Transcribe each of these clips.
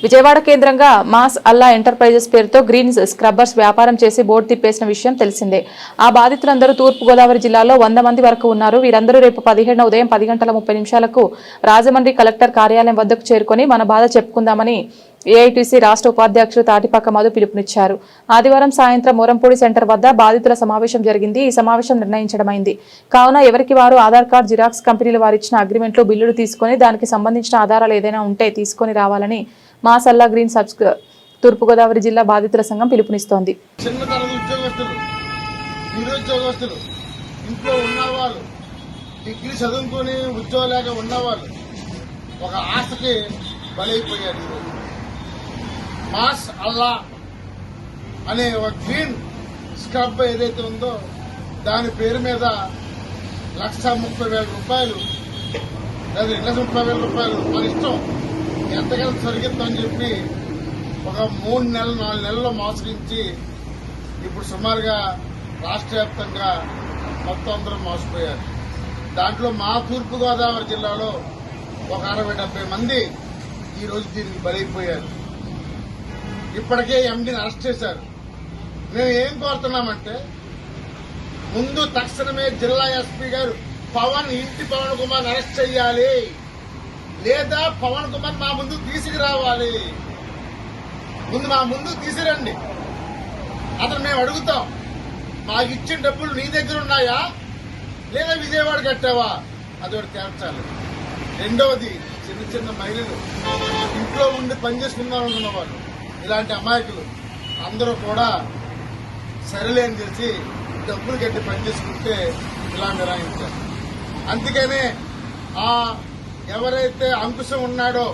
విజయవాడ కేంద్రంగా మాస్ అల్లా ఎంటర్ప్రైజెస్ పేరుతో green scrubbers వ్యాపారం చేసి బోర్డు తిప్పేసిన విషయం తెలిసిందే. ఆ బాధితులందరూ తూర్పు గోదావరి జిల్లాలో 100 మంది వరకు ఉన్నారు. వీరందరూ రేపు 17న ఉదయం 10:30 రాజమండ్రి కలెక్టర్ కార్యాలయం వద్దకు చేరుకొని మన బాధ చెప్పుకుందామని ఏఐటీసీ రాష్ట్ర ఉపాధ్యక్షులు తాటిపాక మధు పిలుపునిచ్చారు. ఆదివారం సాయంత్రం మోరంపూడి సెంటర్ వద్ద బాధితుల సమావేశం జరిగింది. ఈ సమావేశం నిర్ణయించడమైంది. కావున ఎవరికి వారు ఆధార్ కార్డు, జిరాక్స్ కంపెనీలు వారిచ్చిన అగ్రిమెంట్లు, బిల్లులు తీసుకుని దానికి సంబంధించిన ఆధారాలు ఏదైనా ఉంటే తీసుకొని రావాలని మాస్ అల్లా గ్రీన్ తూర్పుగోదావరి జిల్లా బాధితుల సంఘం పిలుపునిస్తోంది. ఇంట్లో ఉన్నవాళ్ళు, డిగ్రీ చదువుకుని ఉద్యోగాలు ఉన్నవాళ్ళు ఒక ఆశకి బలైపోయారు. మాస్ అల్లా అనే ఒక గ్రీన్ స్క్రబ్ ఏదైతే ఉందో దాని పేరు మీద 1,30,000 లేదా 2,30,000 మన ఇష్టం ఎంతకైనా సరిగిద్దామని చెప్పి ఒక 3 నెలలు 4 నెలల్లో మోసగించి ఇప్పుడు సుమారుగా రాష్ట్ర వ్యాప్తంగా మొత్తం అందరూ మోసపోయారు. దాంట్లో మా తూర్పుగోదావరి జిల్లాలో ఒక 60-70 మంది ఈ రోజు దీనికి బలైపోయారు. ఇప్పటికే ఎండీని అరెస్ట్ చేశారు. మేము ఏం కోరుతున్నామంటే ముందు తక్షణమే జిల్లా ఎస్పీ గారు పవన్ కుమార్ అరెస్ట్ చేయాలి, లేదా పవన్ కుమార్ మా ముందు తీసుకురావాలి. ముందు మా ముందు తీసుకురండి. అతను మేము అడుగుతాం, మాకు ఇచ్చిన డబ్బులు నీ దగ్గర ఉన్నాయా లేదా విజయవాడ కట్టావా, అదొకటి తేల్చాలి. రెండవది, చిన్న చిన్న మహిళలు ఇంట్లో ఉండి పనిచేసుకుందామనుకున్న వాళ్ళు, ఇలాంటి అమాయకులు అందరూ కూడా సరేలే అని తెలిసి డబ్బులు కట్టి పనిచేసుకుంటే ఇలా నిర్వహించారు. అందుకనే ఎవరైతే అంకుశం ఉన్నాడో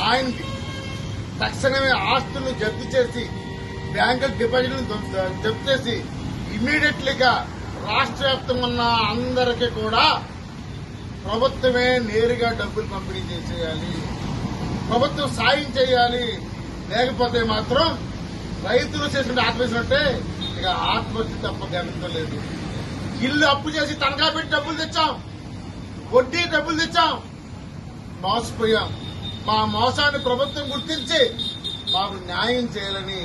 ఆయనకి తక్షణమే ఆస్తులను జప్తు చేసి బ్యాంకుల డిపాజిట్లను జప్తు చేసి ఇమ్మీడియట్లీగా రాష్ట్ర వ్యాప్తంగా ఉన్న అందరికీ కూడా ప్రభుత్వమే నేరుగా డబ్బులు పంపిణీ చేసేయాలి. ప్రభుత్వం సాయం చేయాలి. లేకపోతే మాత్రం రైతులు చేసిన ఆత్మహత్య ఇక ఆత్మహత్య తప్ప గమనించలేదు. ఇల్లు అప్పు చేసి తనఖా పెట్టి డబ్బులు తెచ్చాం, వడ్డీ డబ్బులు తెచ్చాం, మోసపోయాం. మా మోసాన్ని ప్రభుత్వం గుర్తించి మాకు న్యాయం చేయాలని